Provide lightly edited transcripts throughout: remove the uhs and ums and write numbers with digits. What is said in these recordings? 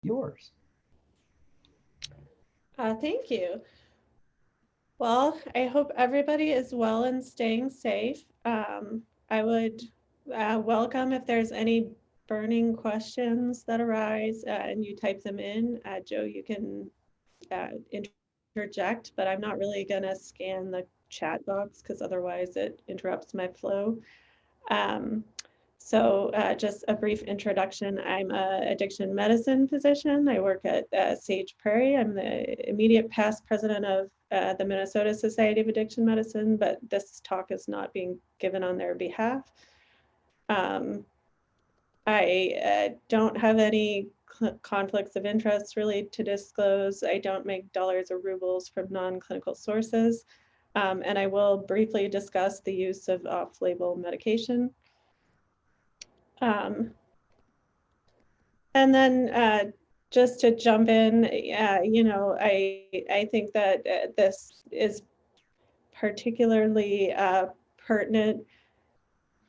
yours. Thank you. Well, I hope everybody is well and staying safe. I would welcome if there's any burning questions that arise and you type them in. Joe, you can interject, but I'm not really going to scan the chat box because otherwise it interrupts my flow. Um, just a brief introduction. I'm a addiction medicine physician. I work at Sage Prairie. I'm the immediate past president of the Minnesota Society of Addiction Medicine, but this talk is not being given on their behalf. Um, I don't have any conflicts of interest really to disclose. I don't make dollars or rubles from non-clinical sources. And I will briefly discuss the use of off-label medication. Um, And then just to jump in, I think that this is particularly pertinent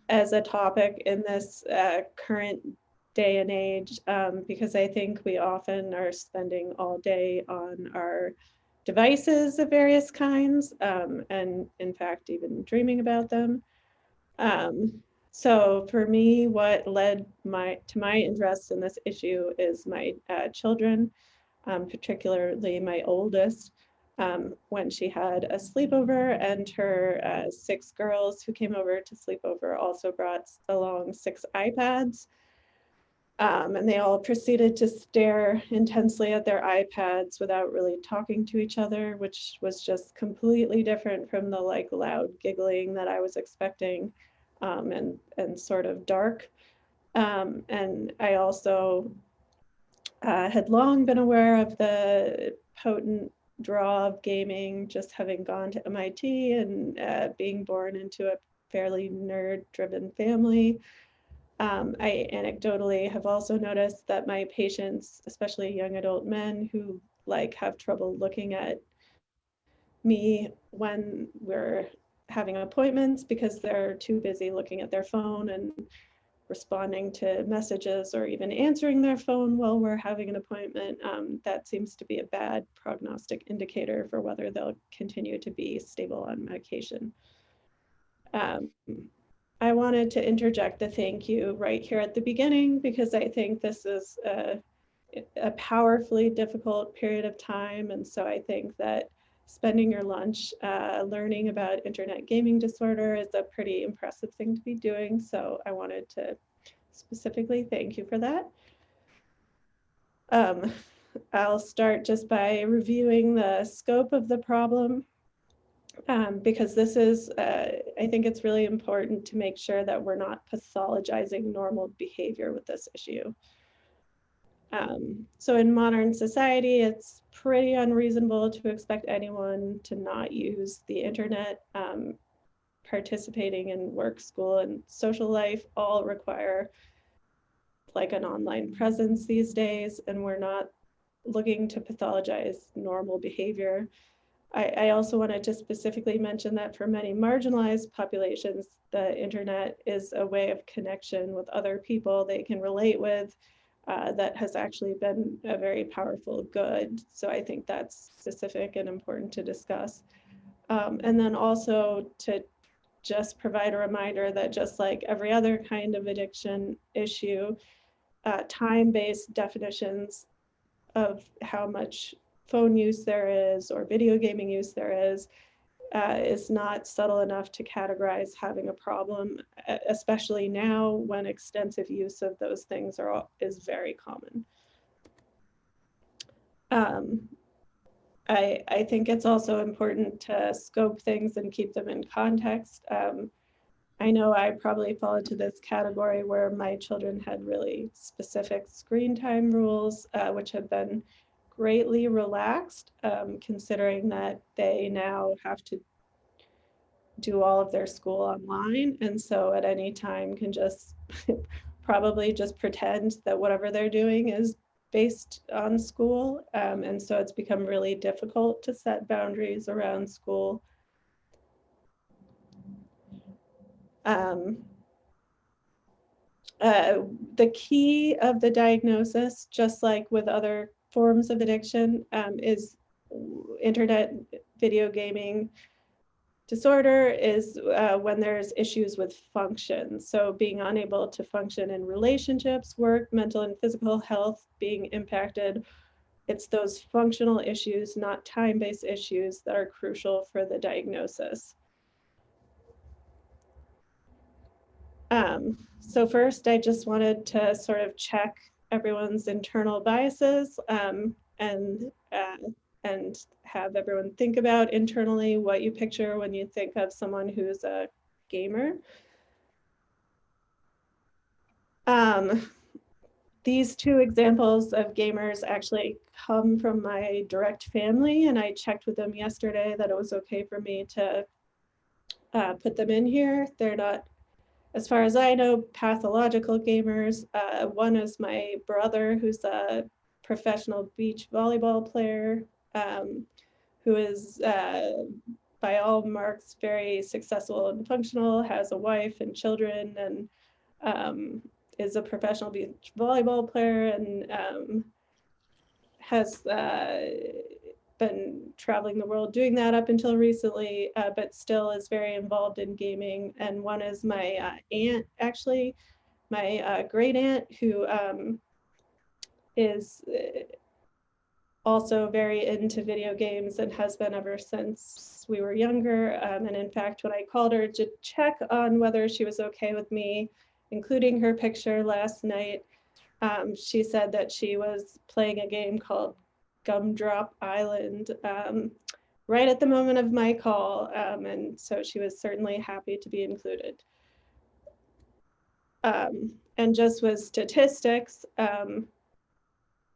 as a topic in this current day and age because I think we often are spending all day on our devices of various kinds and in fact even dreaming about them. Um, so for me, what led to my interest in this issue is my children, particularly my oldest, when she had a sleepover, and her 6 girls who came over to sleepover also brought along 6 iPads. And they all proceeded to stare intensely at their iPads without really talking to each other, which was just completely different from the like loud giggling that I was expecting, and sort of dark. And I also had long been aware of the potent draw of gaming, just having gone to MIT and being born into a fairly nerd-driven family. I anecdotally have also noticed that my patients, especially young adult men who like have trouble looking at me when we're having appointments because they're too busy looking at their phone and responding to messages or even answering their phone while we're having an appointment, that seems to be a bad prognostic indicator for whether they'll continue to be stable on medication. Um, I wanted to interject a thank you right here at the beginning because I think this is a powerfully difficult period of time. And so I think that spending your lunch learning about internet gaming disorder is a pretty impressive thing to be doing. So I wanted to specifically thank you for that. Um, I'll start just by reviewing the scope of the problem because this is, I think it's really important to make sure that we're not pathologizing normal behavior with this issue. So in modern society, it's pretty unreasonable to expect anyone to not use the internet. Participating in work, school, and social life all require like an online presence these days, and we're not looking to pathologize normal behavior. I also wanted to specifically mention that for many marginalized populations, the internet is a way of connection with other people they can relate with that has actually been a very powerful good. So I think that's specific and important to discuss. And then also to just provide a reminder that just like every other kind of addiction issue, time-based definitions of how much phone use there is or video gaming use there is not subtle enough to categorize having a problem, especially now when extensive use of those things is very common. Um, I think it's also important to scope things and keep them in context. I know I probably fall into this category where my children had really specific screen time rules, which have been greatly relaxed, considering that they now have to do all of their school online. And so at any time can just probably just pretend that whatever they're doing is based on school. And so it's become really difficult to set boundaries around school. Um, The key of the diagnosis, just like with other forms of addiction, is internet video gaming disorder is when there's issues with function. So being unable to function in relationships, work, mental and physical health being impacted. It's those functional issues, not time-based issues, that are crucial for the diagnosis. So first, I just wanted to sort of check everyone's internal biases and have everyone think about internally what you picture when you think of someone who's a gamer. These two examples of gamers actually come from my direct family, and I checked with them yesterday that it was okay for me to put them in here. They're not, as far as I know, pathological gamers. One is my brother, who's a professional beach volleyball player, who is, by all marks, very successful and functional, has a wife and children, and is a professional beach volleyball player, and has been traveling the world doing that up until recently, but still is very involved in gaming. And one is my aunt, actually, my great aunt, who is also very into video games and has been ever since we were younger. And in fact, when I called her to check on whether she was okay with me including her picture last night, she said that she was playing a game called Gumdrop Island right at the moment of my call, and so she was certainly happy to be included. And just with statistics,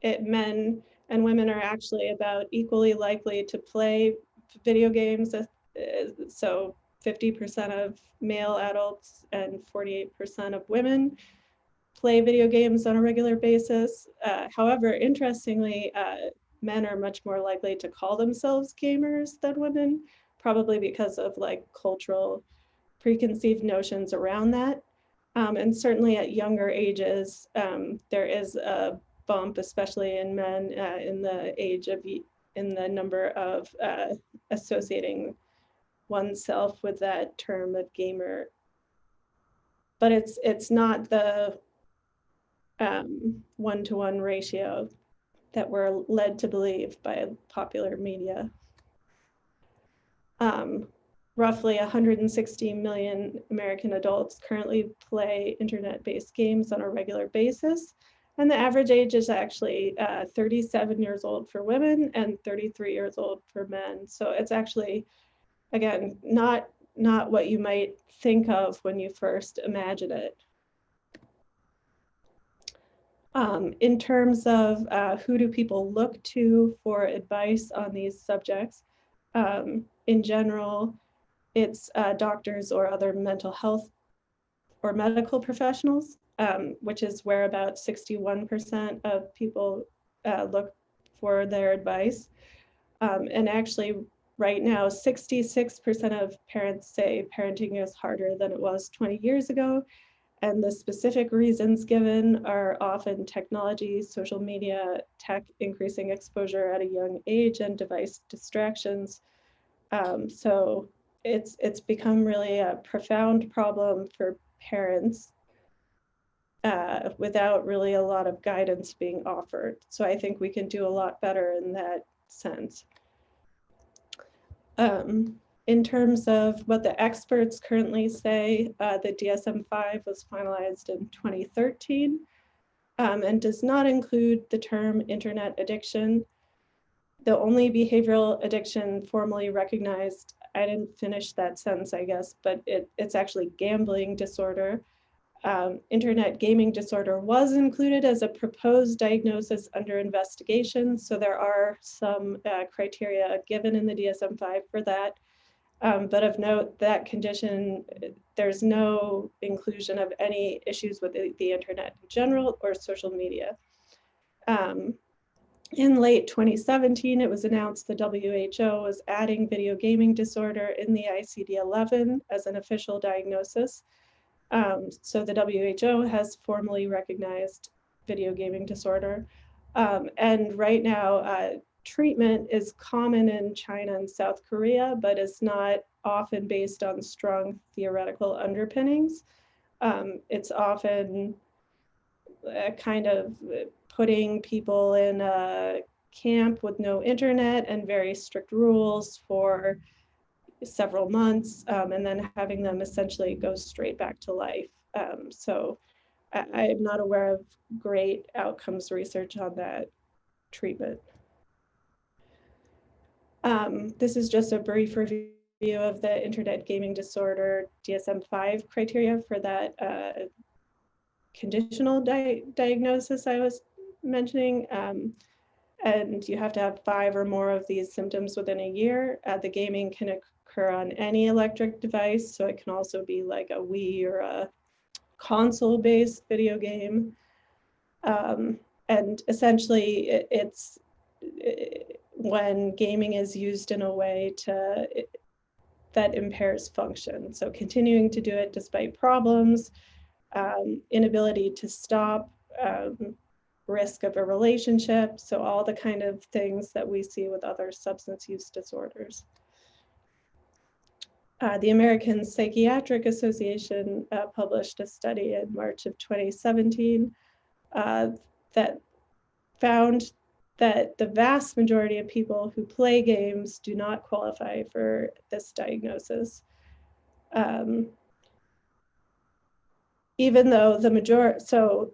men and women are actually about equally likely to play video games. So 50% of male adults and 48% of women play video games on a regular basis. However, interestingly, men are much more likely to call themselves gamers than women, probably because of like cultural preconceived notions around that. And certainly at younger ages, there is a bump, especially in men, in the number of associating oneself with that term of gamer. But it's not the one-to-one ratio that we're led to believe by popular media. Roughly 160 million American adults currently play internet-based games on a regular basis, and the average age is actually 37 years old for women and 33 years old for men. So it's actually, again, not what you might think of when you first imagine it. In terms of who do people look to for advice on these subjects, in general, it's doctors or other mental health or medical professionals, which is where about 61% of people look for their advice. And actually, right now, 66% of parents say parenting is harder than it was 20 years ago. And the specific reasons given are often technology, social media, tech increasing exposure at a young age, and device distractions. So it's become really a profound problem for parents without really a lot of guidance being offered. So I think we can do a lot better in that sense. In terms of what the experts currently say, the DSM-5 was finalized in 2013 and does not include the term internet addiction. The only behavioral addiction formally recognized, I didn't finish that sentence, I guess, but it's actually gambling disorder. Internet gaming disorder was included as a proposed diagnosis under investigation. So there are some criteria given in the DSM-5 for that. But of note, that condition, there's no inclusion of any issues with the internet in general or social media. In late 2017, it was announced the WHO was adding video gaming disorder in the ICD-11 as an official diagnosis. So the WHO has formally recognized video gaming disorder. And right now, treatment is common in China and South Korea, but is not often based on strong theoretical underpinnings. It's often kind of putting people in a camp with no internet and very strict rules for several months, and then having them essentially go straight back to life. So I'm not aware of great outcomes research on that treatment. This is just a brief review of the Internet Gaming Disorder DSM-5 criteria for that conditional diagnosis I was mentioning. And you have to have 5 or more of these symptoms within a year. The gaming can occur on any electric device, so it can also be like a Wii or a console-based video game. And essentially, it's when gaming is used in a way that impairs function. So continuing to do it despite problems, inability to stop, risk of a relationship, so all the kind of things that we see with other substance use disorders. The American Psychiatric Association published a study in March of 2017 that found that the vast majority of people who play games do not qualify for this diagnosis. Even though the majority, so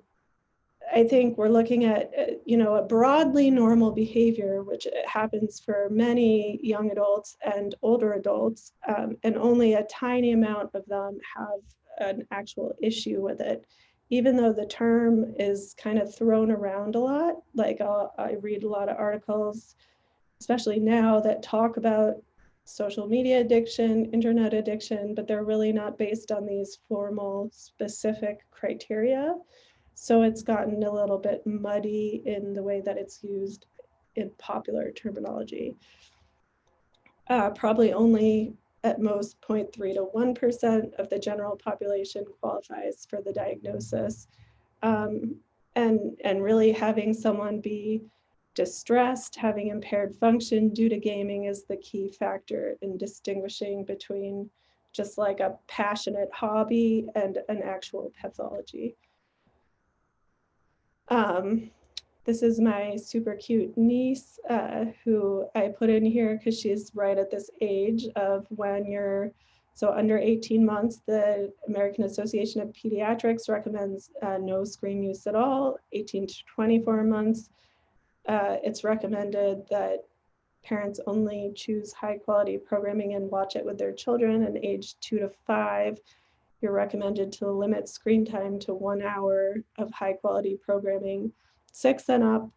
I think we're looking at, a broadly normal behavior, which happens for many young adults and older adults, and only a tiny amount of them have an actual issue with it. Even though the term is kind of thrown around a lot, like I read a lot of articles, especially now, that talk about social media addiction, internet addiction, but they're really not based on these formal, specific criteria. So it's gotten a little bit muddy in the way that it's used in popular terminology. Probably only at most 0.3 to 1% of the general population qualifies for the diagnosis. And really having someone be distressed, having impaired function due to gaming is the key factor in distinguishing between just like a passionate hobby and an actual pathology. This is my super cute niece, who I put in here because she's right at this age of when you're, so under 18 months, the American Association of Pediatrics recommends no screen use at all. 18 to 24 months, it's recommended that parents only choose high quality programming and watch it with their children. And age 2 to 5, you're recommended to limit screen time to 1 hour of high quality programming. 6 and up,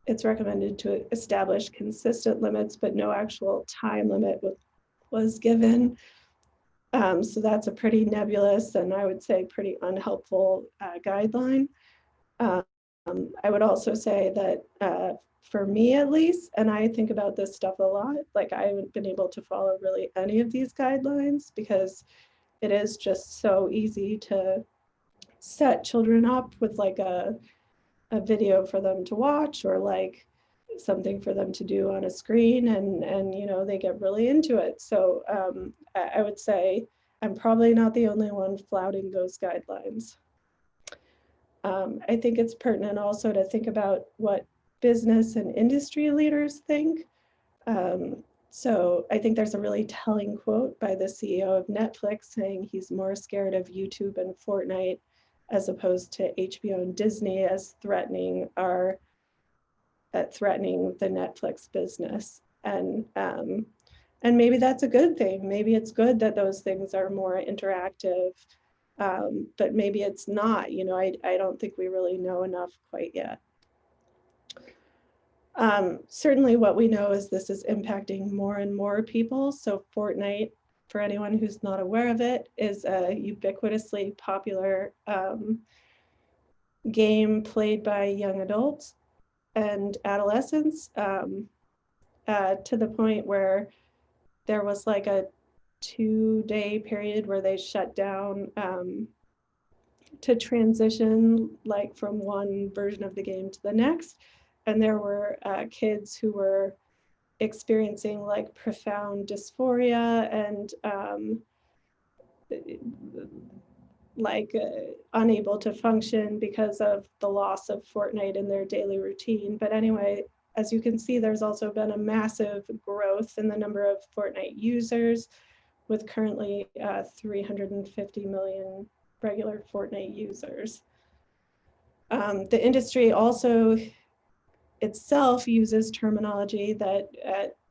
it's recommended to establish consistent limits, but no actual time limit was given. So that's a pretty nebulous and I would say pretty unhelpful guideline. I would also say that for me at least, and I think about this stuff a lot, like I haven't been able to follow really any of these guidelines because it is just so easy to set children up with like a video for them to watch or like something for them to do on a screen, and they get really into it. So I would say I'm probably not the only one flouting those guidelines. I think it's pertinent also to think about what business and industry leaders think. So I think there's a really telling quote by the CEO of Netflix saying he's more scared of YouTube and Fortnite as opposed to HBO and Disney as threatening the Netflix business. And maybe that's a good thing. Maybe it's good that those things are more interactive, but maybe it's not. I don't think we really know enough quite yet. Certainly what we know is this is impacting more and more people. So Fortnite, for anyone who's not aware of it, is a ubiquitously popular game played by young adults and adolescents, to the point where there was like a 2-day period where they shut down to transition like from one version of the game to the next. And there were kids who were experiencing like profound dysphoria and unable to function because of the loss of Fortnite in their daily routine. But anyway, as you can see, there's also been a massive growth in the number of Fortnite users, with currently 350 million regular Fortnite users. The industry also itself uses terminology that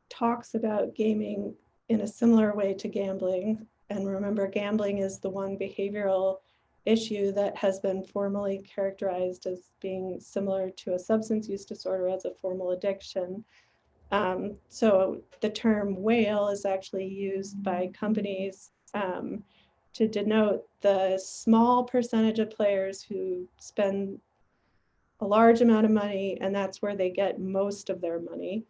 talks about gaming in a similar way to gambling. And remember, gambling is the one behavioral issue that has been formally characterized as being similar to a substance use disorder as a formal addiction. So the term whale is actually used by companies to denote the small percentage of players who spend a large amount of money, and that's where they get most of their money.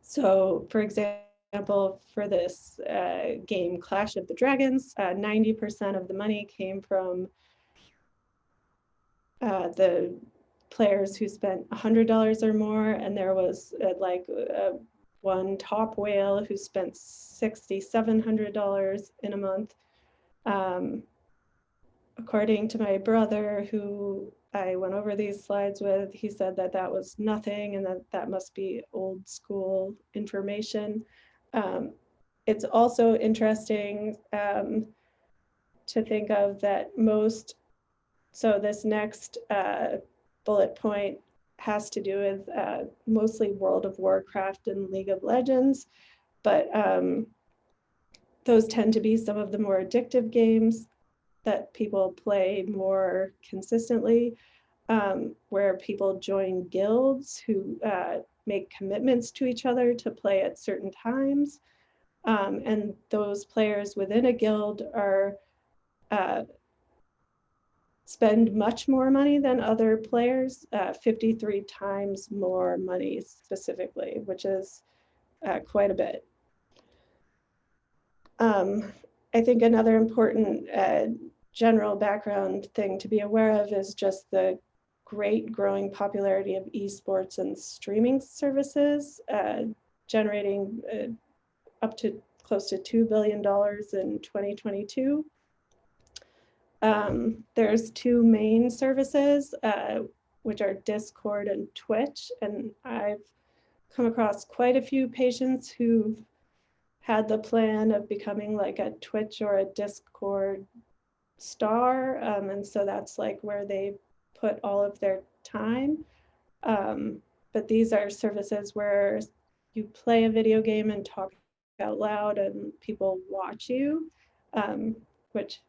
So for example, for this game Clash of the Dragons, 90% of the money came from the players who spent $100 or more, and there was one top whale who spent $6,700 in a month. According to my brother, who I went over these slides with, he said that that was nothing and that must be old school information. It's also interesting to think of that so this next bullet point has to do with mostly World of Warcraft and League of Legends, but those tend to be some of the more addictive games that people play more consistently, where people join guilds who make commitments to each other to play at certain times. And those players within a guild are spend much more money than other players, 53 times more money specifically, which is quite a bit. I think another important general background thing to be aware of is just the great growing popularity of esports and streaming services, generating up to close to $2 billion in 2022. There's two main services, which are Discord and Twitch, and I've come across quite a few patients who've had the plan of becoming like a Twitch or a Discord star, and so that's like where they put all of their time. But these are services where you play a video game and talk out loud and people watch you, which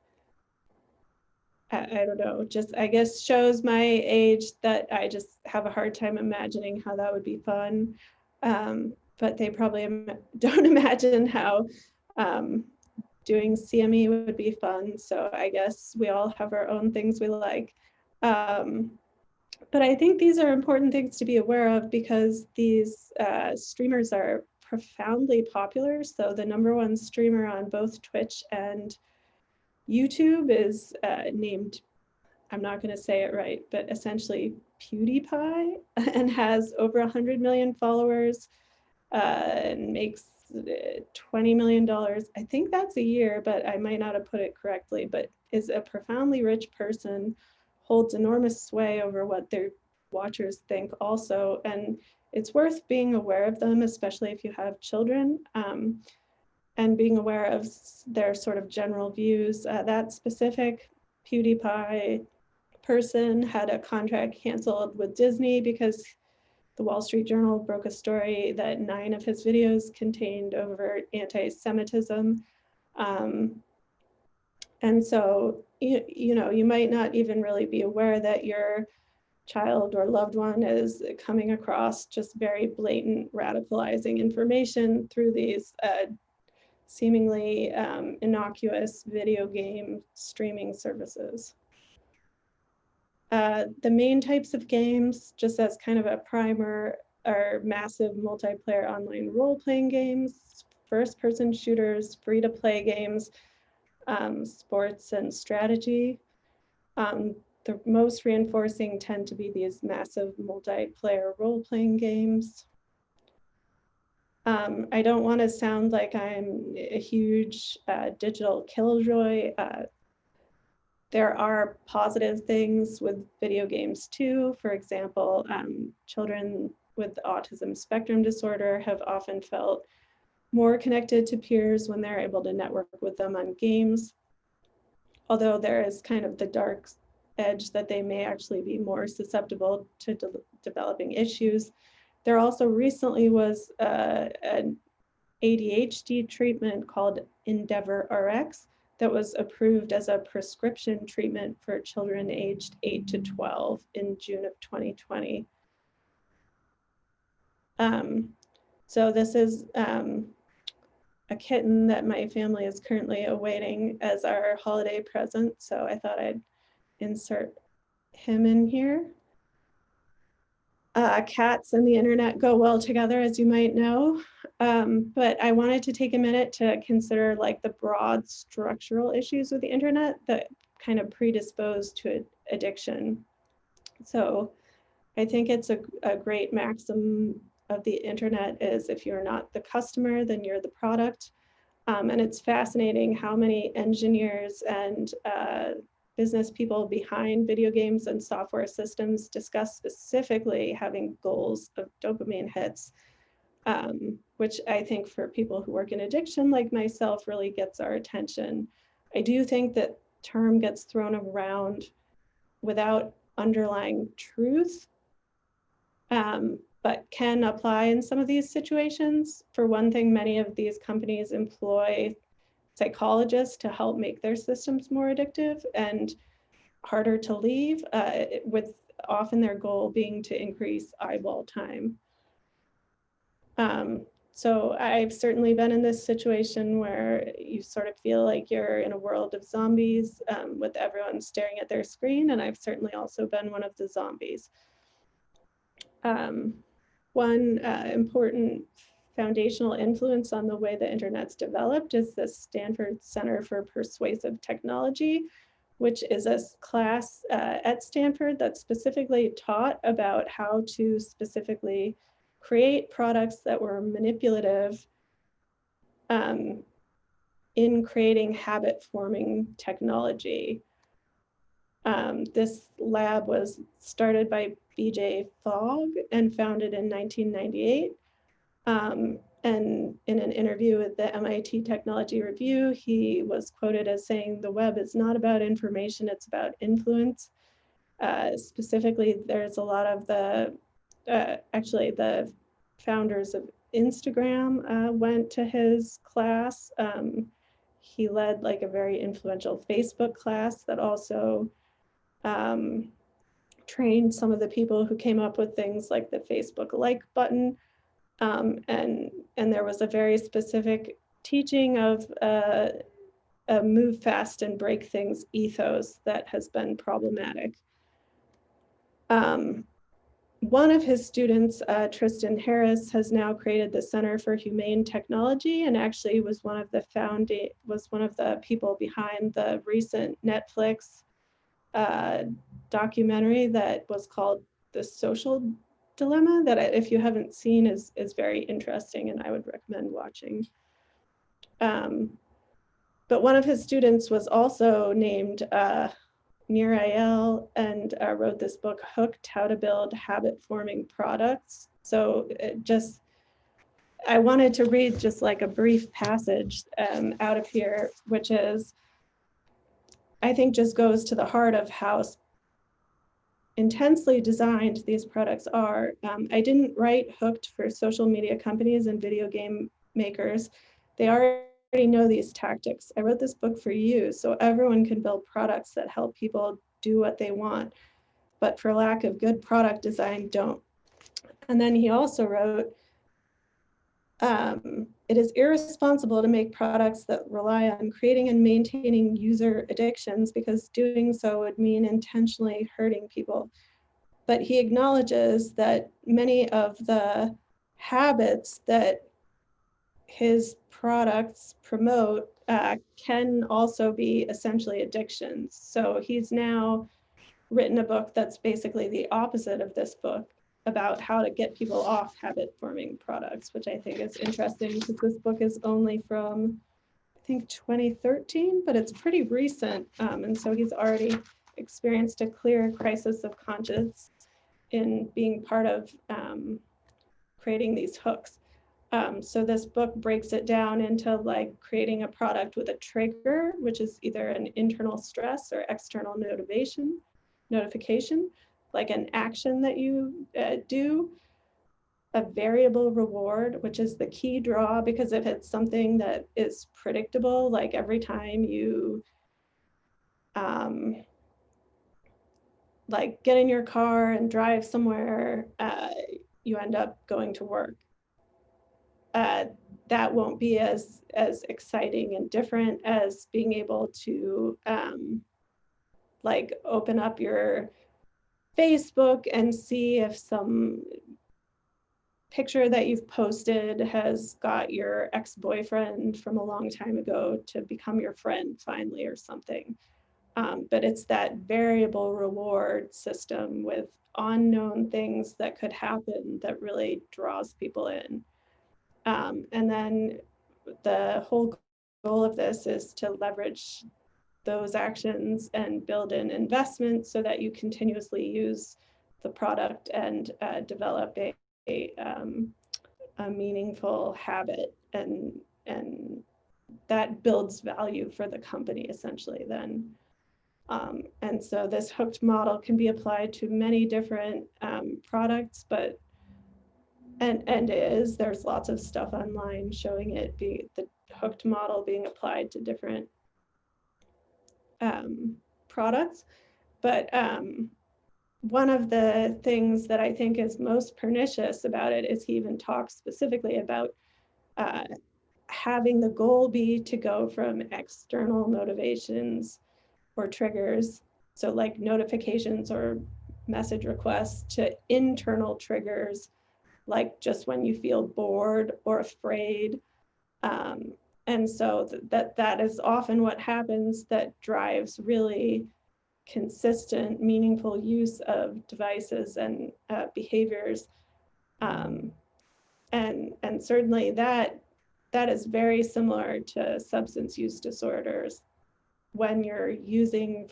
I don't know, just I guess shows my age that I just have a hard time imagining how that would be fun. But they probably don't imagine how doing CME would be fun. So I guess we all have our own things we like. But I think these are important things to be aware of because these streamers are profoundly popular. So the #1 streamer on both Twitch and YouTube is named, I'm not going to say it right, but essentially PewDiePie, and has over 100 million followers and makes $20 million. I think that's a year, but I might not have put it correctly, but is a profoundly rich person, holds enormous sway over what their watchers think also. And it's worth being aware of them, especially if you have children, and being aware of their sort of general views. That specific PewDiePie person had a contract canceled with Disney because the Wall Street Journal broke a story that 9 of his videos contained overt anti-Semitism. And so, you know, you might not even really be aware that your child or loved one is coming across just very blatant radicalizing information through these seemingly innocuous video game streaming services. The main types of games, just as kind of a primer, are massive multiplayer online role-playing games, first-person shooters, free-to-play games, sports and strategy. The most reinforcing tend to be these massive multiplayer role-playing games. I don't want to sound like I'm a huge digital killjoy. There are positive things with video games too. For example, children with autism spectrum disorder have often felt more connected to peers when they're able to network with them on games. Although there is kind of the dark edge that they may actually be more susceptible to developing issues. There also recently was an ADHD treatment called Endeavor RX that was approved as a prescription treatment for children aged 8 to 12 in June of 2020. So this is a kitten that my family is currently awaiting as our holiday present. So I thought I'd insert him in here. Cats and the internet go well together, as you might know. But I wanted to take a minute to consider like the broad structural issues with the internet that kind of predispose to addiction. So I think it's a great maxim of the internet is if you're not the customer, then you're the product. And it's fascinating how many engineers and business people behind video games and software systems discuss specifically having goals of dopamine hits, which I think for people who work in addiction like myself really gets our attention. I do think that term gets thrown around without underlying truth, but can apply in some of these situations. For one thing, many of these companies employ psychologists to help make their systems more addictive and harder to leave, with often their goal being to increase eyeball time. So I've certainly been in this situation where you sort of feel like you're in a world of zombies with everyone staring at their screen, and I've certainly also been one of the zombies. One important foundational influence on the way the internet's developed is the Stanford Center for Persuasive Technology, which is a class at Stanford that specifically taught about how to specifically create products that were manipulative in creating habit-forming technology. This lab was started by B.J. Fogg and founded in 1998. And in an interview with the MIT Technology Review, he was quoted as saying, "The web is not about information, it's about influence." Specifically, there's a lot of actually the founders of Instagram went to his class. He led like a very influential Facebook class that also trained some of the people who came up with things like the Facebook like button. And there was a very specific teaching of a move fast and break things ethos that has been problematic. One of his students, Tristan Harris, has now created the Center for Humane Technology and actually was one of the people behind the recent Netflix documentary that was called The Social Dilemma, that if you haven't seen is very interesting and I would recommend watching. But one of his students was also named Nir Eyal and wrote this book, Hooked: How to Build Habit-Forming Products. So I wanted to read just like a brief passage out of here, which is, I think just goes to the heart of how intensely designed these products are. I didn't write Hooked for social media companies and video game makers. They already know these tactics. I wrote this book for you so everyone can build products that help people do what they want, but for lack of good product design, don't. And then he also wrote, it is irresponsible to make products that rely on creating and maintaining user addictions because doing so would mean intentionally hurting people. But he acknowledges that many of the habits that his products promote can also be essentially addictions. So he's now written a book that's basically the opposite of this book about how to get people off habit-forming products, which I think is interesting because this book is only from, I think, 2013, but it's pretty recent. And so he's already experienced a clear crisis of conscience in being part of creating these hooks. So this book breaks it down into like creating a product with a trigger, which is either an internal stress or external notification, like an action that you do, a variable reward, which is the key draw, because if it's something that is predictable, like every time you like get in your car and drive somewhere, you end up going to work. That won't be as exciting and different as being able to like open up your Facebook and see if some picture that you've posted has got your ex-boyfriend from a long time ago to become your friend finally or something. But it's that variable reward system with unknown things that could happen that really draws people in. And then the whole goal of this is to leverage those actions and build an investment so that you continuously use the product and develop a meaningful habit, and that builds value for the company essentially then. And so this hooked model can be applied to many different products, but there's lots of stuff online showing it the hooked model being applied to different products. But one of the things that I think is most pernicious about it is he even talks specifically about having the goal be to go from external motivations or triggers, so like notifications or message requests, to internal triggers, like just when you feel bored or afraid. And so that is often what happens that drives really consistent, meaningful use of devices and behaviors. And certainly that is very similar to substance use disorders. When you're using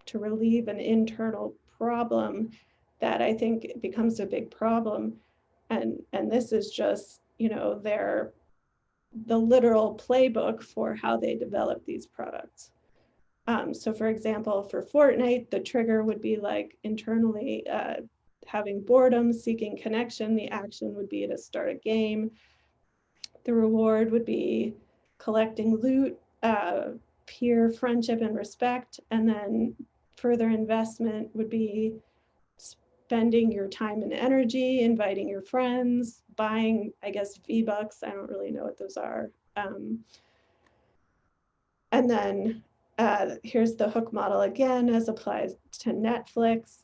to relieve an internal problem, that I think becomes a big problem. And this is just, you know, the literal playbook for how they develop these products. So for example, for Fortnite, the trigger would be like internally having boredom, seeking connection. The action would be to start a game. The reward would be collecting loot, peer friendship and respect. And then further investment would be spending your time and energy, inviting your friends, buying, I guess, V-Bucks. I don't really know what those are. And then here's the hook model again as applied to Netflix,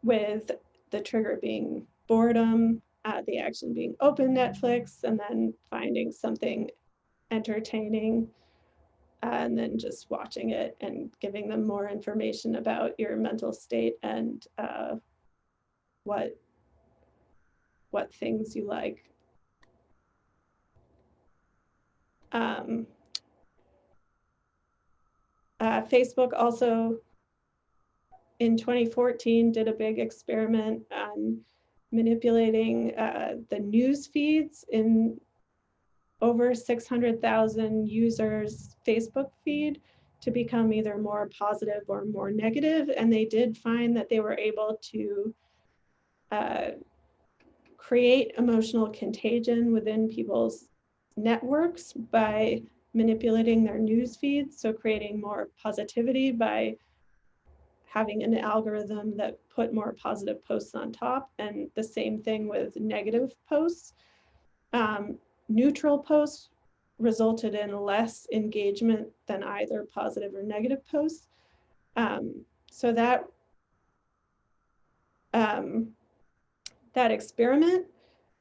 with the trigger being boredom, the action being open Netflix, and then finding something entertaining, and then just watching it and giving them more information about your mental state and what things you like. Facebook also in 2014 did a big experiment on manipulating the news feeds in over 600,000 users' Facebook feed to become either more positive or more negative. And they did find that they were able to create emotional contagion within people's networks by manipulating their news feeds. So creating more positivity by having an algorithm that put more positive posts on top, and the same thing with negative posts. Neutral posts resulted in less engagement than either positive or negative posts. So that experiment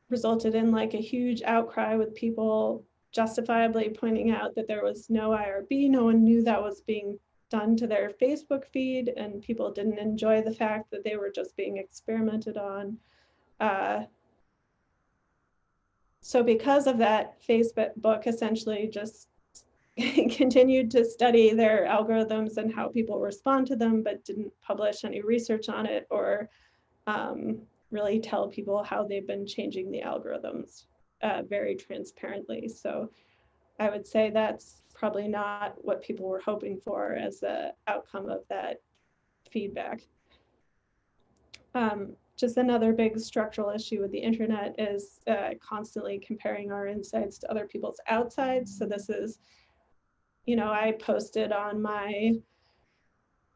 resulted in like a huge outcry with people justifiably pointing out that there was no IRB. No one knew that was being done to their Facebook feed, and people didn't enjoy the fact that they were just being experimented on. So because of that, Facebook essentially just continued to study their algorithms and how people respond to them, but didn't publish any research on it or really tell people how they've been changing the algorithms very transparently. So I would say that's probably not what people were hoping for as the outcome of that feedback. Just another big structural issue with the internet is constantly comparing our insides to other people's outsides. So this is, you know, I posted on my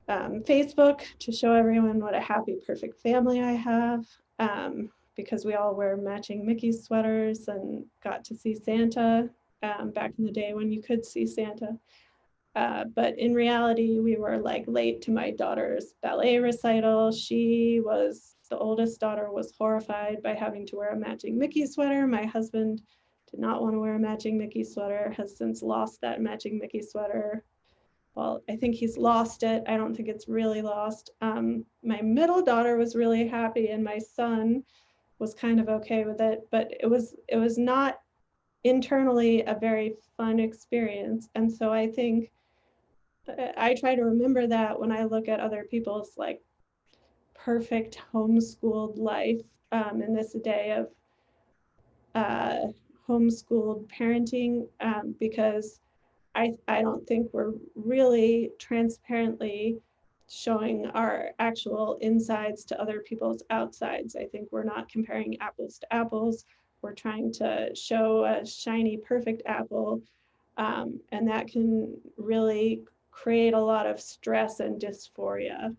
Facebook to show everyone what a happy, perfect family I have, because we all wear matching Mickey sweaters and got to see Santa back in the day when you could see Santa. But in reality, we were like late to my daughter's ballet recital. The oldest daughter was horrified by having to wear a matching Mickey sweater. My husband did not want to wear a matching Mickey sweater, has since lost that matching Mickey sweater. Well, I think he's lost it. I don't think it's really lost. My middle daughter was really happy, and my son was kind of okay with it, but it was not internally a very fun experience. And so I think I try to remember that when I look at other people's like perfect homeschooled life in this day of homeschooled parenting, because I don't think we're really transparently showing our actual insides to other people's outsides. I think we're not comparing apples to apples. We're trying to show a shiny, perfect apple, and that can really create a lot of stress and dysphoria.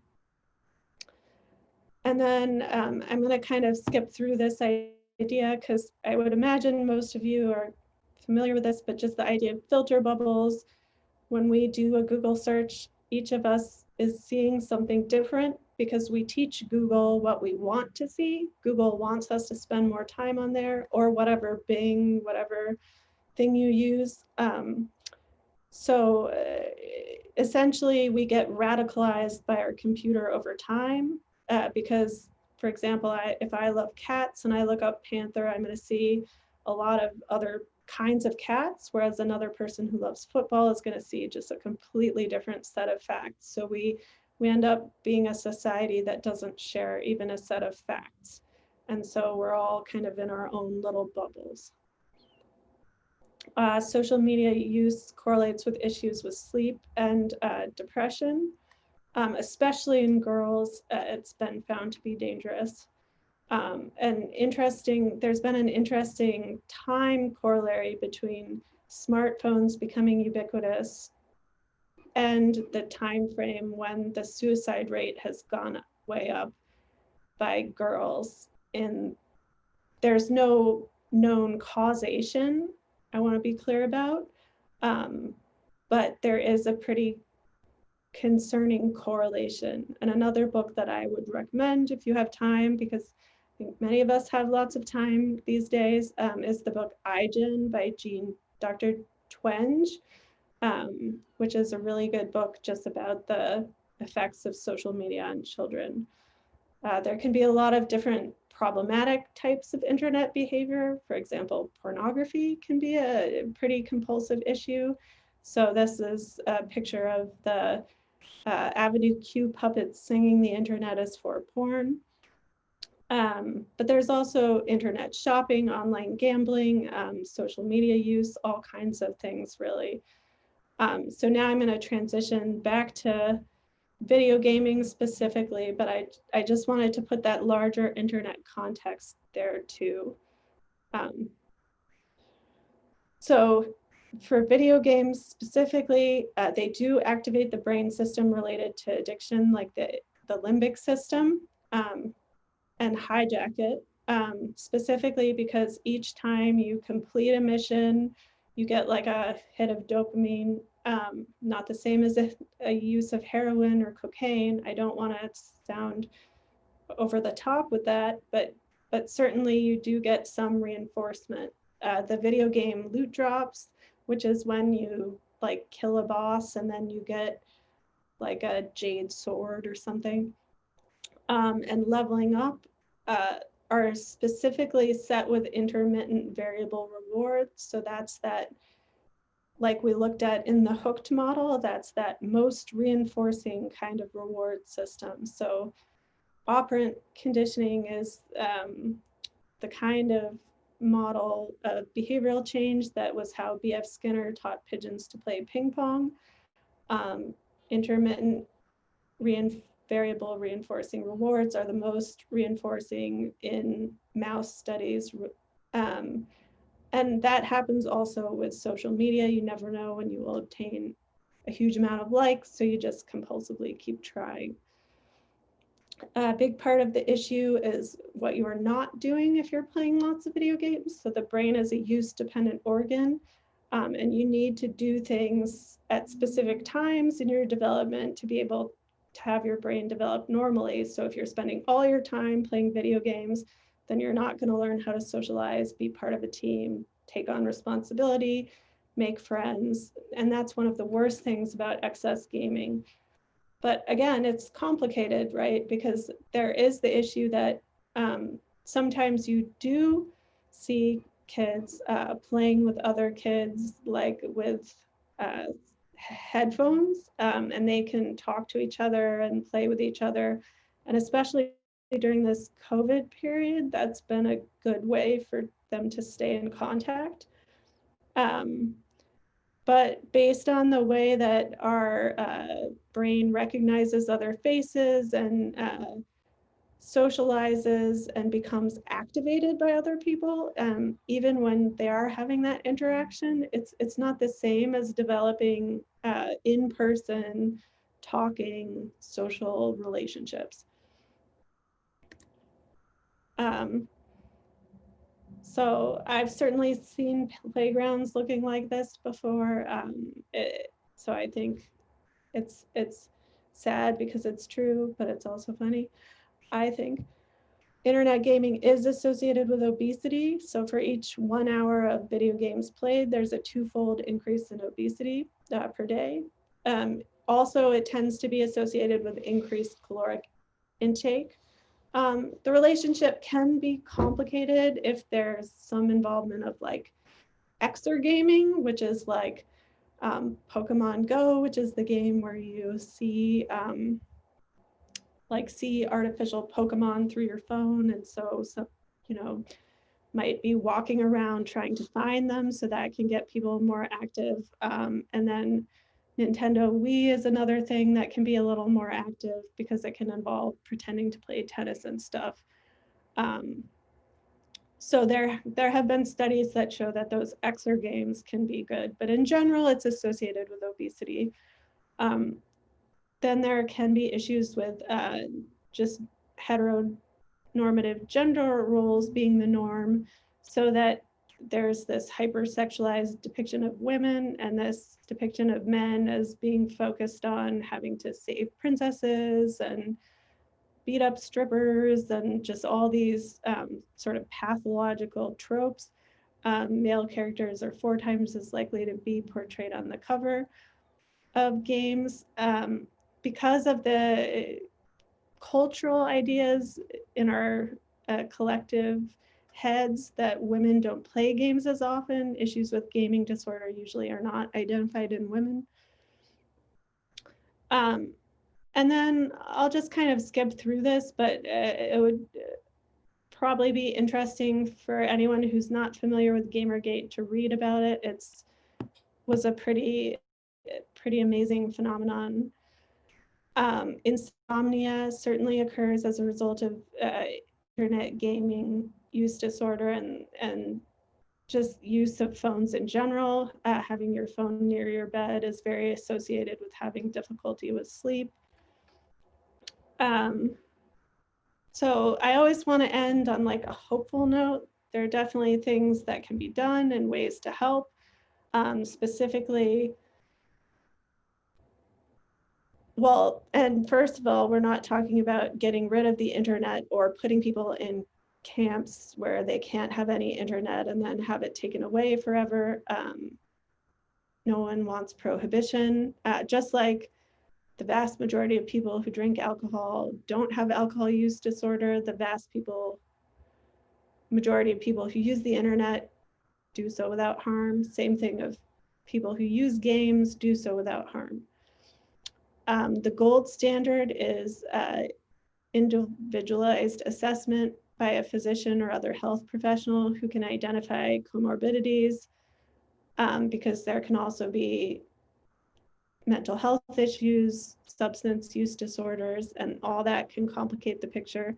And then I'm going to kind of skip through this idea because I would imagine most of you are familiar with this, but just the idea of filter bubbles. When we do a Google search, each of us is seeing something different because we teach Google what we want to see. Google wants us to spend more time on there, or whatever Bing, whatever thing you use. So essentially, we get radicalized by our computer over time because, for example, if I love cats and I look up panther, I'm going to see a lot of other kinds of cats, whereas another person who loves football is going to see just a completely different set of facts. So we end up being a society that doesn't share even a set of facts. And so we're all kind of in our own little bubbles. Social media use correlates with issues with sleep and depression, especially in girls. It's been found to be dangerous. And there's been an interesting time corollary between smartphones becoming ubiquitous and the time frame when the suicide rate has gone way up by girls. And there's no known causation, I want to be clear about, but there is a pretty concerning correlation. And another book that I would recommend if you have time, because I think many of us have lots of time these days, is the book iGen by Dr. Twenge, which is a really good book just about the effects of social media on children. There can be a lot of different problematic types of internet behavior. For example, pornography can be a pretty compulsive issue. So this is a picture of the Avenue Q puppets singing "The internet is for porn." But there's also internet shopping, online gambling, social media use, all kinds of things really. So now I'm going to transition back to video gaming specifically, but I just wanted to put that larger internet context there too. So for video games specifically, they do activate the brain system related to addiction, like the limbic system, and hijack it, specifically because each time you complete a mission, you get like a hit of dopamine, not the same as a use of heroin or cocaine. I don't want to sound over the top with that, but but certainly you do get some reinforcement. The video game loot drops, which is when you like kill a boss and then you get like a jade sword or something, and leveling up are specifically set with intermittent variable rewards. So that's that, like we looked at in the hooked model, that's that most reinforcing kind of reward system. So operant conditioning is the kind of model of behavioral change that was how B.F. Skinner taught pigeons to play ping pong. Intermittent variable reinforcing rewards are the most reinforcing in mouse studies. And that happens also with social media. You never know when you will obtain a huge amount of likes, so you just compulsively keep trying. A big part of the issue is what you are not doing if you're playing lots of video games. So the brain is a use-dependent organ, and you need to do things at specific times in your development to be able to have your brain develop normally. So if you're spending all your time playing video games, then you're not going to learn how to socialize, be part of a team, take on responsibility, make friends. And that's one of the worst things about excess gaming. But again, it's complicated, right? Because there is the issue that sometimes you do see kids playing with other kids, like with headphones, and they can talk to each other and play with each other. And especially during this COVID period, that's been a good way for them to stay in contact. But based on the way that our brain recognizes other faces and socializes and becomes activated by other people, even when they are having that interaction, it's not the same as developing in-person, talking, social relationships. So I've certainly seen playgrounds looking like this before. So I think it's sad because it's true, but it's also funny. I think internet gaming is associated with obesity. So for each 1 hour of video games played, there's a 2-fold increase in obesity per day. Also, it tends to be associated with increased caloric intake. The relationship can be complicated if there's some involvement of like exergaming, which is like Pokemon Go, which is the game where you see see artificial Pokemon through your phone, and so might be walking around trying to find them, so that can get people more active. And then Nintendo Wii is another thing that can be a little more active because it can involve pretending to play tennis and stuff. So there have been studies that show that those exergames can be good, but in general, it's associated with obesity. Then there can be issues with just heteronormative gender roles being the norm, so that there's this hypersexualized depiction of women and this depiction of men as being focused on having to save princesses and beat up strippers and just all these sort of pathological tropes. Male characters are 4 times as likely to be portrayed on the cover of games. Because of the cultural ideas in our collective heads that women don't play games as often, issues with gaming disorder usually are not identified in women. And then I'll just kind of skip through this, but it would probably be interesting for anyone who's not familiar with Gamergate to read about it. It was a pretty amazing phenomenon. Insomnia certainly occurs as a result of internet gaming use disorder and just use of phones in general. Having your phone near your bed is very associated with having difficulty with sleep. So I always want to end on like a hopeful note. There are definitely things that can be done and ways to help. Specifically, well, and first of all, we're not talking about getting rid of the internet or putting people in camps where they can't have any internet and then have it taken away forever. No one wants prohibition, just like the vast majority of people who drink alcohol don't have alcohol use disorder. The majority of people who use the internet do so without harm. Same thing of people who use games do so without harm. The gold standard is individualized assessment by a physician or other health professional who can identify comorbidities, because there can also be mental health issues, substance use disorders, and all that can complicate the picture.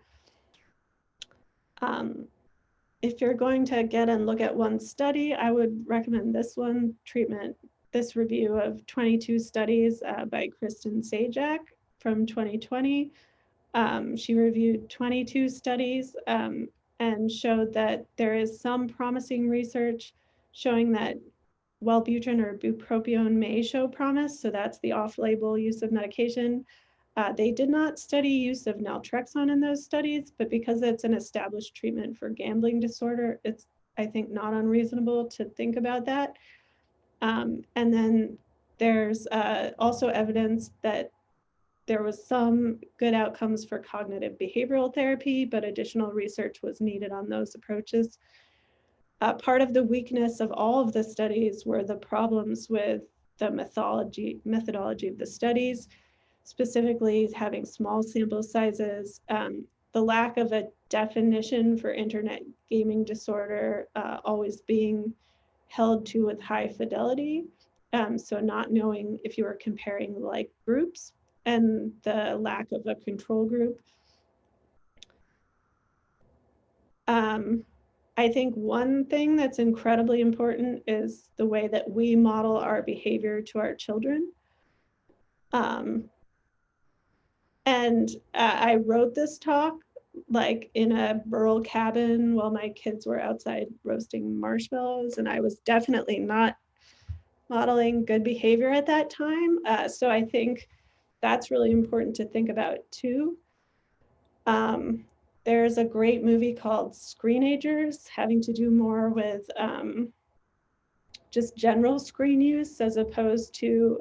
If you're going to get and look at one study, I would recommend this one, this review of 22 studies by Kristen Zajac from 2020. She reviewed 22 studies and showed that there is some promising research showing that Wellbutrin or bupropion may show promise, so that's the off-label use of medication. They did not study use of naltrexone in those studies, but because it's an established treatment for gambling disorder, it's, I think, not unreasonable to think about that. And then there's also evidence that there was some good outcomes for cognitive behavioral therapy, but additional research was needed on those approaches. Part of the weakness of all of the studies were the problems with the methodology of the studies, specifically having small sample sizes, the lack of a definition for internet gaming disorder always being held to with high fidelity, so not knowing if you were comparing like groups, and the lack of a control group. I think one thing that's incredibly important is the way that we model our behavior to our children. And I wrote this talk like in a rural cabin while my kids were outside roasting marshmallows, and I was definitely not modeling good behavior at that time. So I think that's really important to think about too. There's a great movie called Screenagers, having to do more with just general screen use as opposed to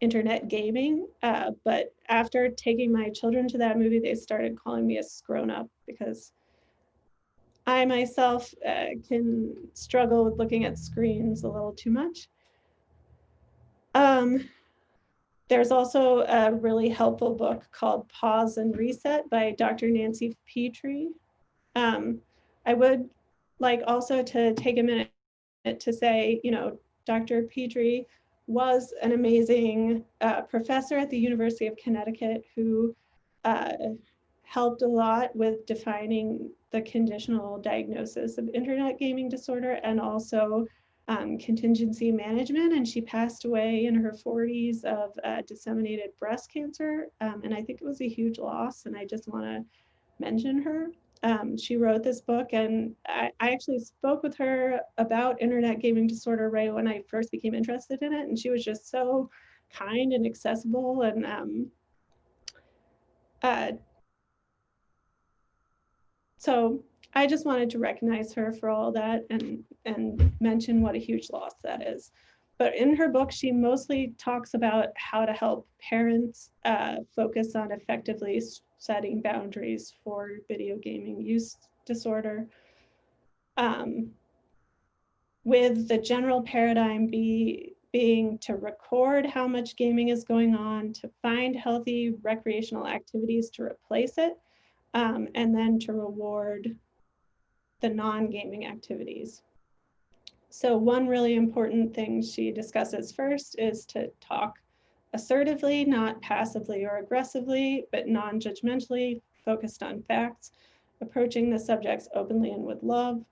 internet gaming. But after taking my children to that movie, they started calling me a scrown-up because I myself can struggle with looking at screens a little too much. There's also a really helpful book called Pause and Reset by Dr. Nancy Petry. I would like also to take a minute to say, you know, Dr. Petry was an amazing professor at the University of Connecticut who helped a lot with defining the conditional diagnosis of internet gaming disorder and also contingency management, and she passed away in her 40s of disseminated breast cancer, and I think it was a huge loss, and I just want to mention her. She wrote this book, and I actually spoke with her about internet gaming disorder right when I first became interested in it, and she was just so kind and accessible, and so I just wanted to recognize her for all that and mention what a huge loss that is. But in her book, she mostly talks about how to help parents focus on effectively setting boundaries for video gaming use disorder, with the general paradigm being to record how much gaming is going on, to find healthy recreational activities to replace it, and then to reward the non-gaming activities. So one really important thing she discusses first is to talk assertively, not passively or aggressively, but non-judgmentally, focused on facts, approaching the subjects openly and with love.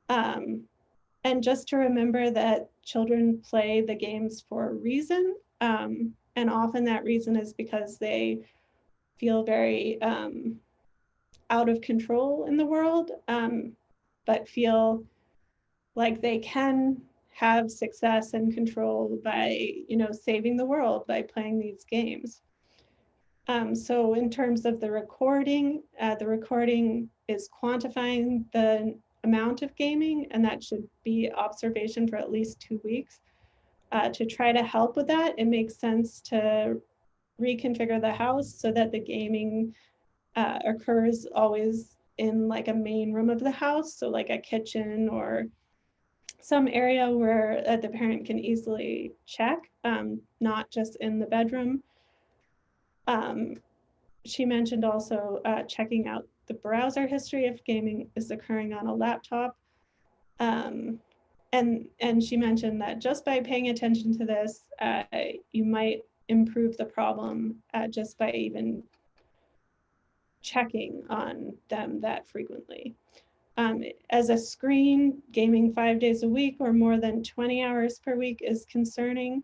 And just to remember that children play the games for a reason, and often that reason is because they feel very out of control in the world, but feel like they can have success and control by, you know, saving the world by playing these games. So in terms of the recording is quantifying the amount of gaming, and that should be observation for at least 2 weeks. To try to help with that, it makes sense to reconfigure the house so that the gaming occurs always in like a main room of the house, so like a kitchen or some area where the parent can easily check, not just in the bedroom. She mentioned also checking out the browser history if gaming is occurring on a laptop. And she mentioned that just by paying attention to this, you might improve the problem just by even checking on them that frequently. As a screen, gaming 5 days a week or more than 20 hours per week is concerning.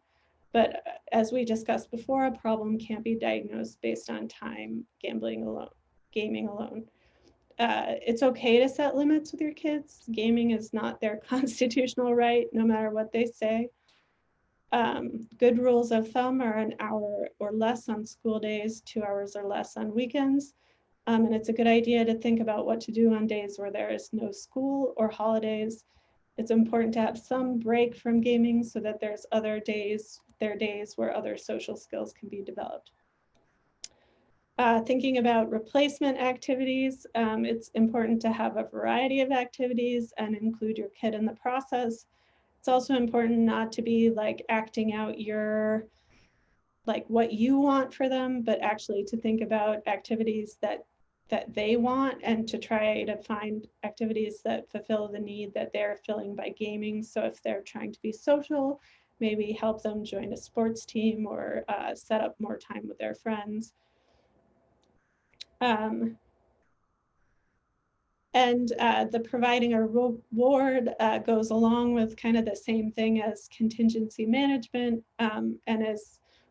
But as we discussed before, a problem can't be diagnosed based on time gaming alone. It's okay to set limits with your kids. Gaming is not their constitutional right, no matter what they say. Good rules of thumb are an hour or less on school days, 2 hours or less on weekends. And it's a good idea to think about what to do on days where there is no school or holidays. It's important to have some break from gaming so that there's days where other social skills can be developed. Thinking about replacement activities, it's important to have a variety of activities and include your kid in the process. It's also important not to be like acting out what you want for them, but actually to think about activities that they want and to try to find activities that fulfill the need that they're filling by gaming. So if they're trying to be social, maybe help them join a sports team or set up more time with their friends. And the providing a reward goes along with kind of the same thing as contingency management,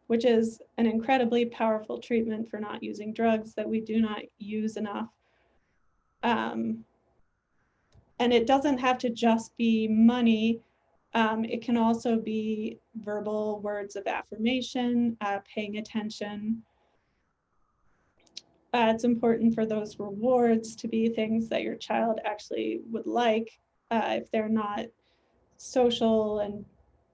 which is an incredibly powerful treatment for not using drugs that we do not use enough. And it doesn't have to just be money. It can also be verbal words of affirmation, paying attention. It's important for those rewards to be things that your child actually would like. If they're not social and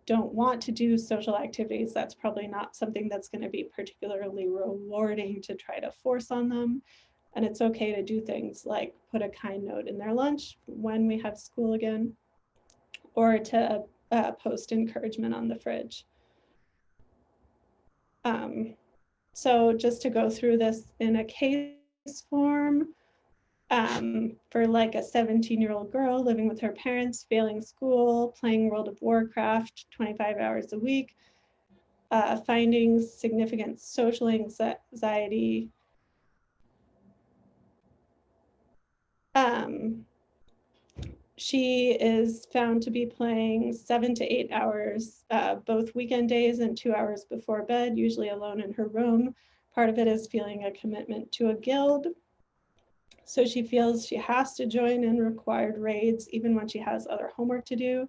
don't want to do social activities, that's probably not something that's going to be particularly rewarding to try to force on them. And it's okay to do things like put a kind note in their lunch when we have school again, or to post encouragement on the fridge. So just to go through this in a case form, for like a 17-year-old girl living with her parents, failing school, playing World of Warcraft 25 hours a week, finding significant social anxiety. She is found to be playing 7 to 8 hours, both weekend days and 2 hours before bed, usually alone in her room. Part of it is feeling a commitment to a guild. So she feels she has to join in required raids even when she has other homework to do.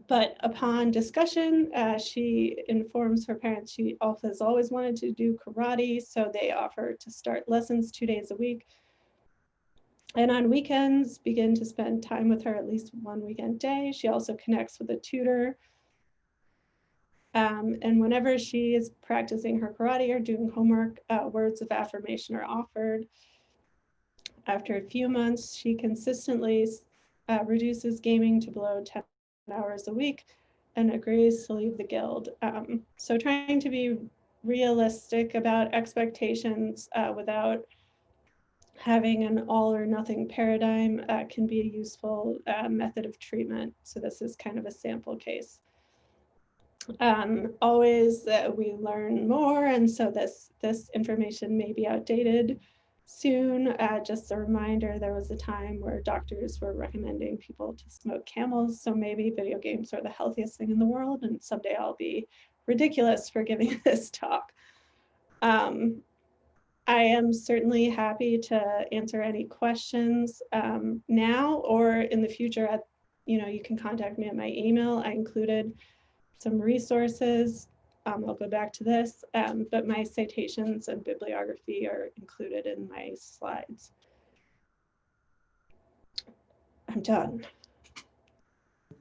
But upon discussion, she informs her parents she has always wanted to do karate, so they offer to start lessons 2 days a week. And on weekends, begin to spend time with her at least one weekend day. She also connects with a tutor. And whenever she is practicing her karate or doing homework, words of affirmation are offered. After a few months, she consistently reduces gaming to below 10 hours a week and agrees to leave the guild. So trying to be realistic about expectations without having an all or nothing paradigm can be a useful method of treatment. So this is kind of a sample case. Always we learn more, and so this information may be outdated soon. Just a reminder, there was a time where doctors were recommending people to smoke Camels, so maybe video games are the healthiest thing in the world, and someday I'll be ridiculous for giving this talk. I am certainly happy to answer any questions now or in the future. You can contact me at my email. I included some resources I'll go back to this, but my citations and bibliography are included in my slides. I'm done.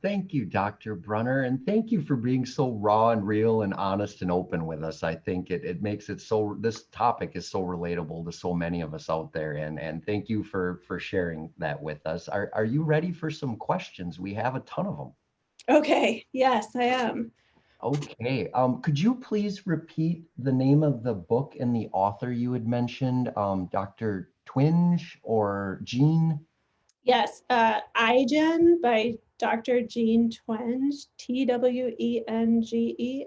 Thank you, Dr. Brunner, and thank you for being so raw and real and honest and open with us. I think it makes it so, this topic is so relatable to so many of us out there, and thank you for sharing that with us. Are you ready for some questions? We have a ton of them. Okay, yes, I am. Okay, could you please repeat the name of the book and the author you had mentioned, Dr. Twenge or Jean? Yes, iGen by Dr. Jean Twenge, Twenge,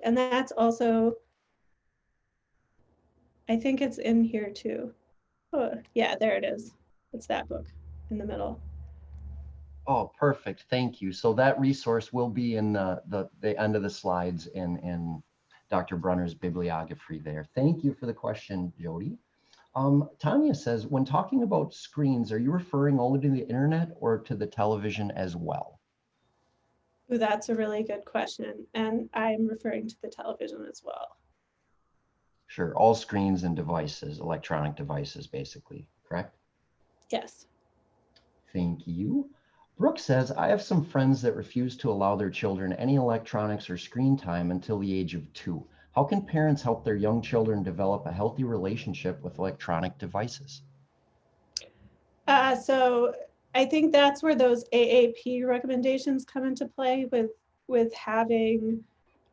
and that's also, I think it's in here too. Oh, yeah, there it is. It's that book in the middle. Oh, perfect. Thank you. So that resource will be in the end of the slides in Dr. Brunner's bibliography there. Thank you for the question, Jody. Tanya says, when talking about screens, are you referring only to the internet or to the television as well? Ooh, that's a really good question. And I'm referring to the television as well. Sure, all screens and devices, electronic devices, basically, correct? Yes. Thank you. Brooke says, I have some friends that refuse to allow their children any electronics or screen time until the age of 2. How can parents help their young children develop a healthy relationship with electronic devices? So I think that's where those AAP recommendations come into play with having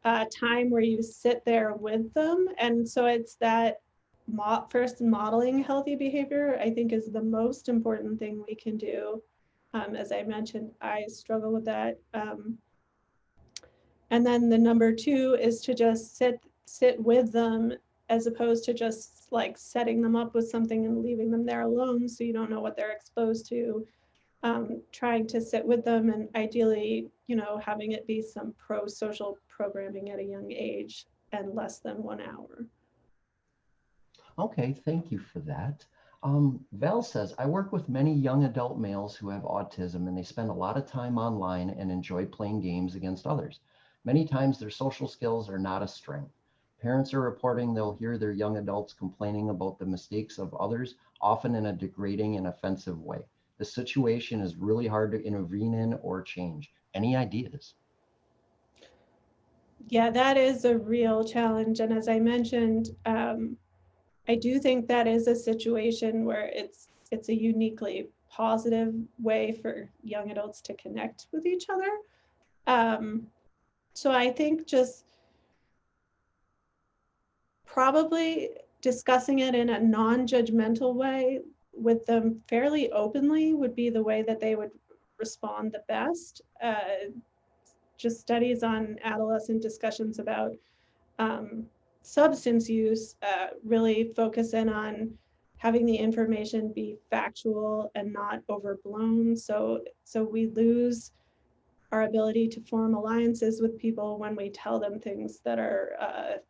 time where you sit there with them. And so it's that first modeling healthy behavior, I think, is the most important thing we can do. As I mentioned, I struggle with that. And then the number 2 is to just sit with them, as opposed to just like setting them up with something and leaving them there alone so you don't know what they're exposed to. Trying to sit with them and ideally, having it be some pro-social programming at a young age and less than 1 hour. Okay, thank you for that. Val says, I work with many young adult males who have autism and they spend a lot of time online and enjoy playing games against others. Many times their social skills are not a strength. Parents are reporting they'll hear their young adults complaining about the mistakes of others, often in a degrading and offensive way. The situation is really hard to intervene in or change. Any ideas? Yeah, that is a real challenge. And as I mentioned, I do think that is a situation where it's a uniquely positive way for young adults to connect with each other. So I think just probably discussing it in a non-judgmental way with them fairly openly would be the way that they would respond the best. Just studies on adolescent discussions about substance use really focus in on having the information be factual and not overblown. So we lose our ability to form alliances with people when we tell them things that are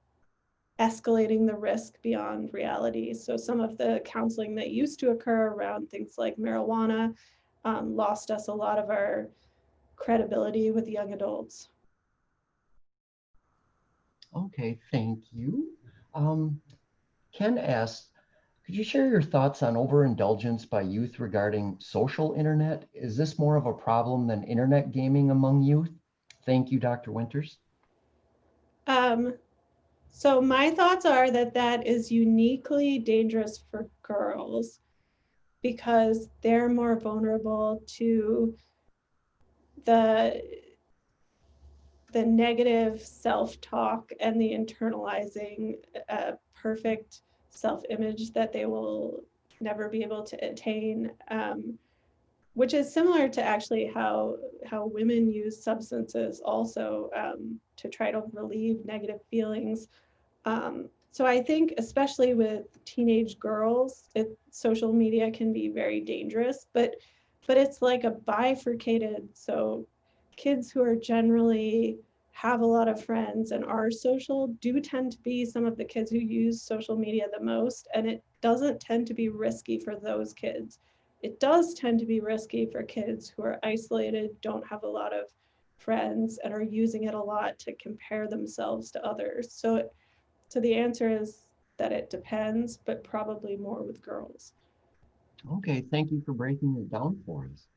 escalating the risk beyond reality. So some of the counseling that used to occur around things like marijuana lost us a lot of our credibility with young adults. Okay, thank you. Ken asks, could you share your thoughts on overindulgence by youth regarding social internet? Is this more of a problem than internet gaming among youth? Thank you, Dr. Winters. So my thoughts are that that is uniquely dangerous for girls because they're more vulnerable to the negative self-talk and the internalizing perfect self-image that they will never be able to attain, which is similar to actually how women use substances also to try to relieve negative feelings. So I think especially with teenage girls, social media can be very dangerous, but it's like a bifurcated. So kids who are generally have a lot of friends and are social do tend to be some of the kids who use social media the most, and it doesn't tend to be risky for those kids. It does tend to be risky for kids who are isolated, don't have a lot of friends and are using it a lot to compare themselves to others. So the answer is that it depends, but probably more with girls. Okay, thank you for breaking it down for us.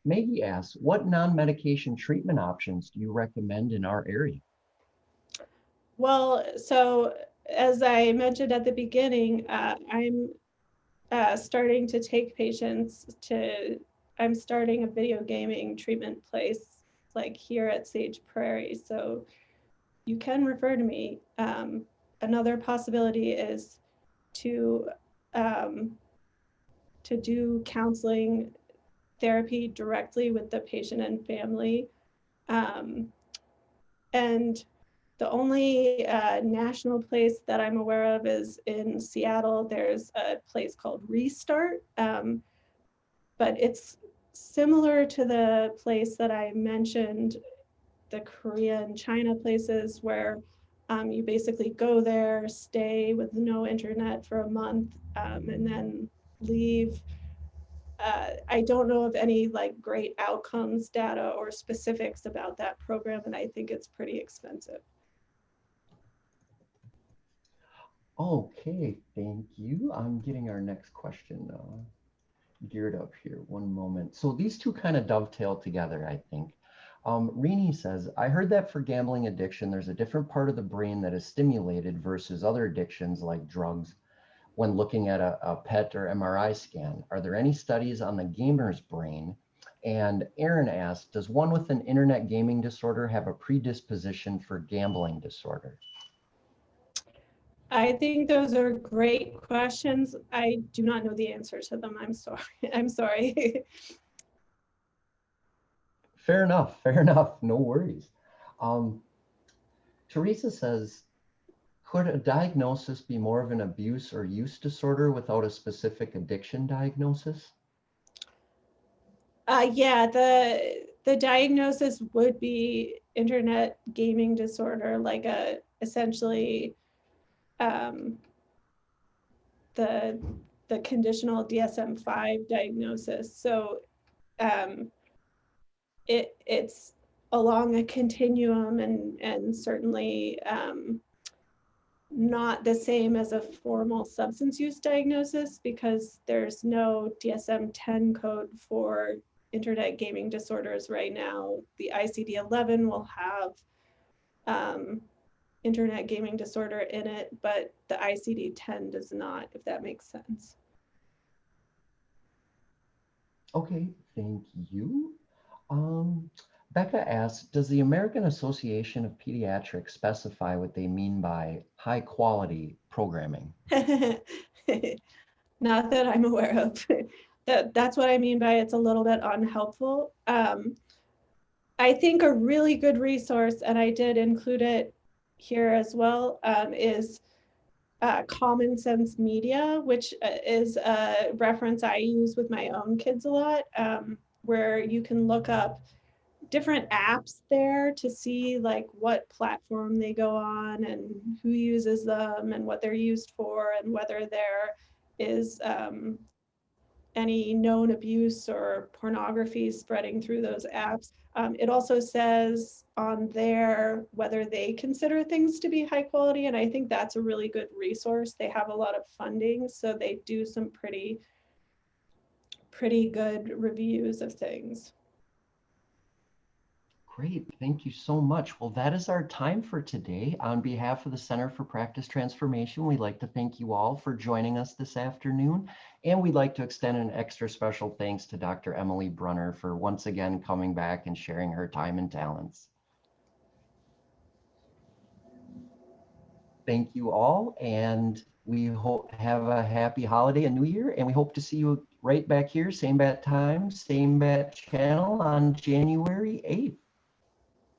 Maggie asks, what non-medication treatment options do you recommend in our area? Well, so as I mentioned at the beginning, I'm starting to take patients to, I'm starting a video gaming treatment place like here at Sage Prairie. So you can refer to me. Another possibility is to do counseling therapy directly with the patient and family. And the only national place that I'm aware of is in Seattle. There's a place called Restart, but it's similar to the place that I mentioned, the Korea and China places where you basically go there, stay with no internet for a month, and then leave. I don't know of any like great outcomes data or specifics about that program, and I think it's pretty expensive. Okay, thank you. I'm getting our next question geared up here. One moment. So these two kind of dovetail together, I think. Rini says, I heard that for gambling addiction, there's a different part of the brain that is stimulated versus other addictions like drugs when looking at a PET or MRI scan. Are there any studies on the gamer's brain? And Aaron asked, does one with an internet gaming disorder have a predisposition for gambling disorder? I think those are great questions. I do not know the answer to them. I'm sorry. I'm sorry. Fair enough, fair enough, no worries. Teresa says, could a diagnosis be more of an abuse or use disorder without a specific addiction diagnosis? Yeah, the diagnosis would be internet gaming disorder, like a essentially um, the conditional DSM-5 diagnosis. So it's along a continuum and certainly not the same as a formal substance use diagnosis because there's no DSM-10 code for internet gaming disorders right now. The ICD-11 will have internet gaming disorder in it, but the ICD-10 does not, if that makes sense. Okay, thank you. Becca asks, does the American Association of Pediatrics specify what they mean by high quality programming? Not that I'm aware of. That's what I mean by it's a little bit unhelpful. I think a really good resource, and I did include it here as well, is Common Sense Media, which is a reference I use with my own kids a lot, where you can look up different apps there to see like what platform they go on and who uses them and what they're used for and whether there is any known abuse or pornography spreading through those apps. It also says on there whether they consider things to be high quality, and I think that's a really good resource. They have a lot of funding, so they do some pretty good reviews of things. Great, thank you so much. Well, that is our time for today. On behalf of the Center for Practice Transformation, we'd like to thank you all for joining us this afternoon. And we'd like to extend an extra special thanks to Dr. Emily Brunner for once again coming back and sharing her time and talents. Thank you all, and we hope have a happy holiday and New Year, and we hope to see you right back here, same bat time, same bat channel on January 8th.